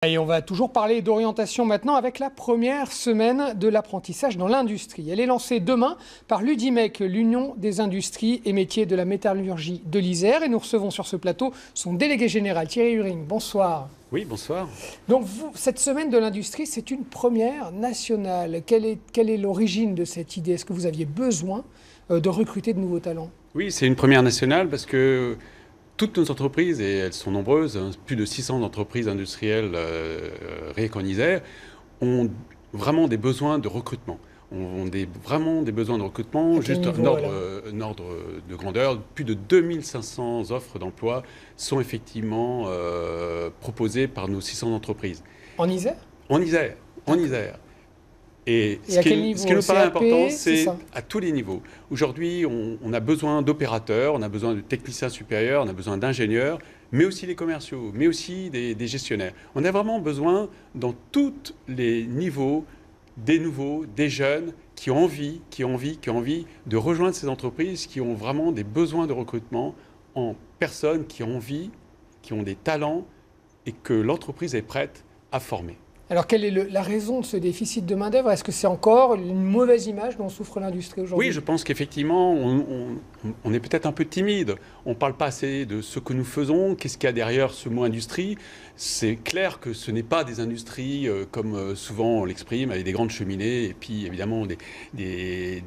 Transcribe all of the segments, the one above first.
Et on va toujours parler d'orientation maintenant avec la première semaine de l'apprentissage dans l'industrie. Elle est lancée demain par l'UDIMEC, l'Union des industries et métiers de la métallurgie de l'Isère. Et nous recevons sur ce plateau son délégué général, Thierry Huring. Bonsoir. Oui, bonsoir. Donc cette semaine de l'industrie, c'est une première nationale. Quelle est l'origine de cette idée? Est-ce que vous aviez besoin de recruter de nouveaux talents? Oui, c'est une première nationale parce que toutes nos entreprises, et elles sont nombreuses, plus de 600 entreprises industrielles rien qu'en Isère, ont vraiment des besoins de recrutement. Vraiment des besoins de recrutement, juste un ordre de grandeur. Plus de 2500 offres d'emploi sont effectivement proposées par nos 600 entreprises. En Isère? En Isère, en Isère. Et ce qui nous paraît important, c'est à tous les niveaux. Aujourd'hui, on a besoin d'opérateurs, on a besoin de techniciens supérieurs, on a besoin d'ingénieurs, mais aussi des commerciaux, mais aussi des gestionnaires. On a vraiment besoin, dans tous les niveaux, des nouveaux, des jeunes qui ont envie de rejoindre ces entreprises, qui ont vraiment des besoins de recrutement en personnes qui ont envie, qui ont des talents et que l'entreprise est prête à former. Alors, quelle est la raison de ce déficit de main-d'œuvre? Est-ce que c'est encore une mauvaise image dont souffre l'industrie aujourd'hui? Oui, je pense qu'effectivement, on est peut-être un peu timide. On ne parle pas assez de ce que nous faisons. Qu'est-ce qu'il y a derrière ce mot industrie? C'est clair que ce n'est pas des industries comme souvent on l'exprime, avec des grandes cheminées et puis évidemment des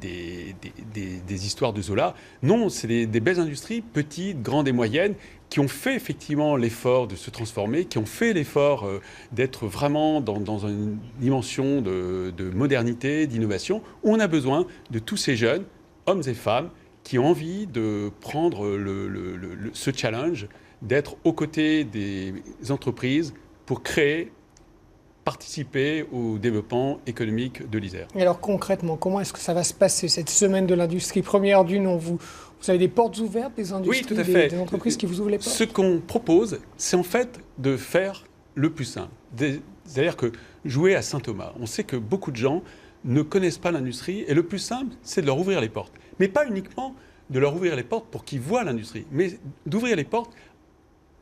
histoires de Zola. Non, c'est des belles industries, petites, grandes et moyennes, qui ont fait effectivement l'effort de se transformer, qui ont fait l'effort d'être vraiment dans une dimension de modernité, d'innovation, où on a besoin de tous ces jeunes, hommes et femmes, qui ont envie de prendre ce challenge, d'être aux côtés des entreprises pour créer, participer au développement économique de l'Isère. Et alors concrètement, comment est-ce que ça va se passer cette semaine de l'industrie? Première du nom, vous avez des portes ouvertes, des industries, oui, tout à fait. Des entreprises qui vous ouvrent les portes? Ce qu'on propose, c'est en fait de faire le plus simple. C'est-à-dire que jouer à Saint-Thomas, on sait que beaucoup de gens ne connaissent pas l'industrie et le plus simple, c'est de leur ouvrir les portes. Mais pas uniquement de leur ouvrir les portes pour qu'ils voient l'industrie, mais d'ouvrir les portes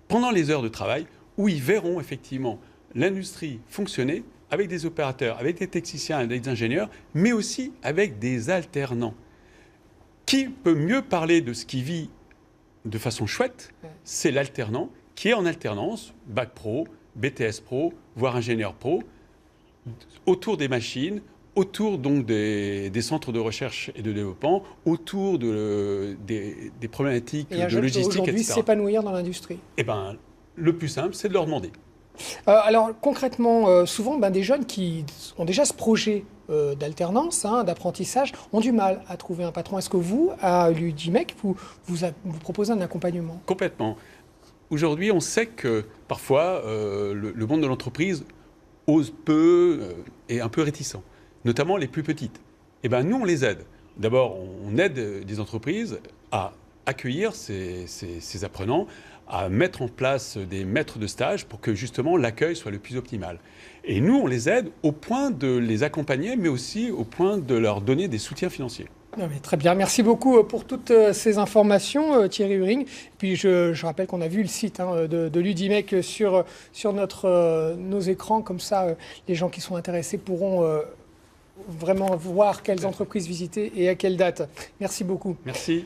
pendant les heures de travail où ils verront effectivement l'industrie fonctionner avec des opérateurs, avec des techniciens, avec des ingénieurs, mais aussi avec des alternants. Qui peut mieux parler de ce qu'il vit de façon chouette? C'est l'alternant qui est en alternance, bac pro, BTS pro, voire ingénieur pro, autour des machines, autour donc des centres de recherche et de développement, autour des problématiques de logistique, etc. Aujourd'hui, s'épanouir dans l'industrie. Eh bien, le plus simple, c'est de leur demander. Alors concrètement, souvent, des jeunes qui ont déjà ce projet d'alternance, d'apprentissage, ont du mal à trouver un patron. Est-ce que vous, à l'UDIMEC, vous proposez un accompagnement? Complètement. Aujourd'hui, on sait que parfois, le monde de l'entreprise ose peu, est un peu réticent, notamment les plus petites. Eh bien, nous, on les aide. D'abord, on aide des entreprises à accueillir ces apprenants, à mettre en place des maîtres de stage pour que justement l'accueil soit le plus optimal. Et nous, on les aide au point de les accompagner, mais aussi au point de leur donner des soutiens financiers. Non, mais très bien, merci beaucoup pour toutes ces informations, Thierry Huring. Puis je rappelle qu'on a vu le site de l'UDIMEC sur nos écrans, comme ça les gens qui sont intéressés pourront vraiment voir quelles entreprises visiter et à quelle date. Merci beaucoup. Merci.